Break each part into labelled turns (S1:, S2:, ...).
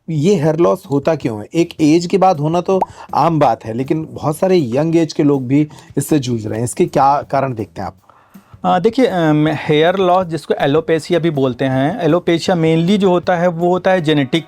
S1: ये hair loss होता क्यों है? एक एज के बाद होना तो आम बात है, लेकिन बहुत सारे यंग एज के लोग भी इससे जूझ रहे हैं। इसके क्या कारण देखते हैं आप?
S2: देखिए, हेयर लॉस जिसको एलोपेशिया भी बोलते हैं, एलोपेशिया मेनली जो होता है वो होता है जेनेटिक,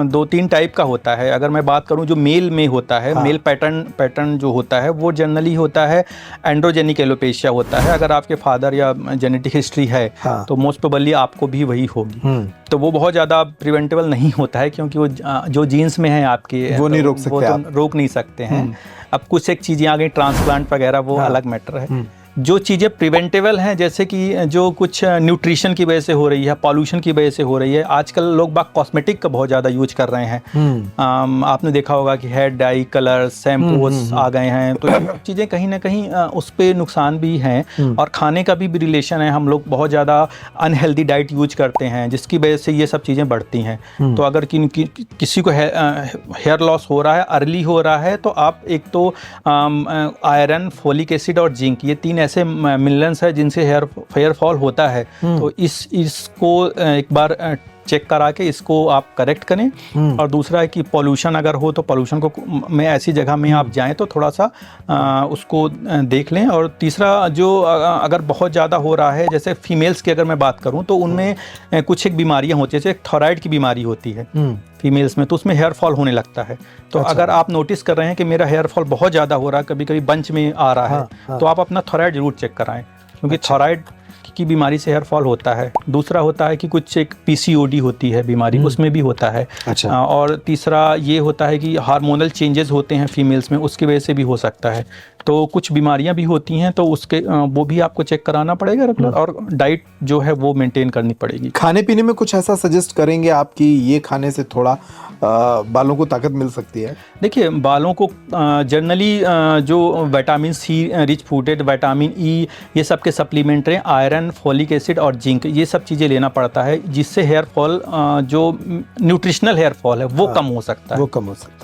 S2: 2-3 टाइप का होता है। अगर मैं बात करूं जो मेल में होता है,
S1: हाँ।
S2: मेल पैटर्न जो होता है वो जनरली होता है एंड्रोजेनिक एलोपेशिया होता है। अगर आपके फादर या जेनेटिक हिस्ट्री है
S1: हाँ।
S2: तो मोस्ट प्रोबेबली आपको भी वही होगी। तो वो बहुत ज़्यादा प्रिवेंटेबल नहीं होता है, क्योंकि वो जो जीन्स में है आपके
S1: वो नहीं
S2: तो
S1: रोक सकते
S2: वो तो
S1: आप।
S2: रोक नहीं सकते हैं। अब कुछ एक चीज़ें आ गई ट्रांसप्लांट वगैरह, वो
S1: हाँ।
S2: अलग मैटर है। जो चीज़ें प्रिवेंटेबल हैं, जैसे कि जो कुछ न्यूट्रिशन की वजह से हो रही है, पॉल्यूशन की वजह से हो रही है, आजकल लोग बाग कॉस्मेटिक का बहुत ज़्यादा यूज कर रहे हैं। आपने देखा होगा कि हेयर डाई, कलर, शैम्पूस आ गए हैं, तो ये चीज़ें कहीं ना कहीं उस पर नुकसान भी हैं। और खाने का भी रिलेशन है, हम लोग बहुत ज़्यादा अनहेल्दी डाइट यूज करते हैं जिसकी वजह से ये सब चीज़ें बढ़ती हैं। तो अगर किसी को हेयर लॉस हो रहा है, अर्ली हो रहा है, तो आप एक तो आयरन, फोलिक एसिड और जिंक, ये 3 ऐसे मिनरल्स है जिनसे हेयर फॉल होता है। तो इसको एक बार चेक करा के इसको आप करेक्ट करें। और दूसरा है कि पॉल्यूशन अगर हो तो पॉल्यूशन को में ऐसी जगह में आप जाएं तो थोड़ा सा उसको देख लें। और तीसरा जो अगर बहुत ज़्यादा हो रहा है, जैसे फीमेल्स की अगर मैं बात करूं तो उनमें कुछ एक बीमारियां होती हैं, जैसे एक थायराइड की बीमारी होती है फीमेल्स में, तो उसमें हेयर फॉल होने लगता है। तो
S1: अच्छा।
S2: अगर आप नोटिस कर रहे हैं कि मेरा हेयर फॉल बहुत ज़्यादा हो रहा है, कभी कभी बंच में आ रहा है,
S1: हाँ।
S2: तो आप अपना थायराइड जरूर चेक कराएं, क्योंकि थायराइड की बीमारी से हेयर फॉल होता है। दूसरा होता है कि कुछ एक पीसीओडी होती है बीमारी, उसमें भी होता है।
S1: अच्छा।
S2: और तीसरा ये होता है कि हार्मोनल चेंजेस होते हैं फीमेल्स में, उसकी वजह से भी हो सकता है। तो कुछ बीमारियां भी होती हैं, तो उसके वो भी आपको चेक कराना पड़ेगा रेगुलर, और डाइट जो है वो मेंटेन करनी पड़ेगी।
S1: खाने पीने में कुछ ऐसा सजेस्ट करेंगे आप कि ये खाने से थोड़ा बालों को ताकत मिल सकती है?
S2: देखिए, बालों को जनरली जो विटामिन सी रिच फूड है, विटामिन ई, ये सब के सप्लीमेंट हैं, आयरन, फोलिक एसिड और जिंक, ये सब चीज़ें लेना पड़ता है, जिससे हेयर फॉल जो न्यूट्रिशनल हेयर फॉल है वो कम हो सकता है।
S1: वो कम हो सकता है।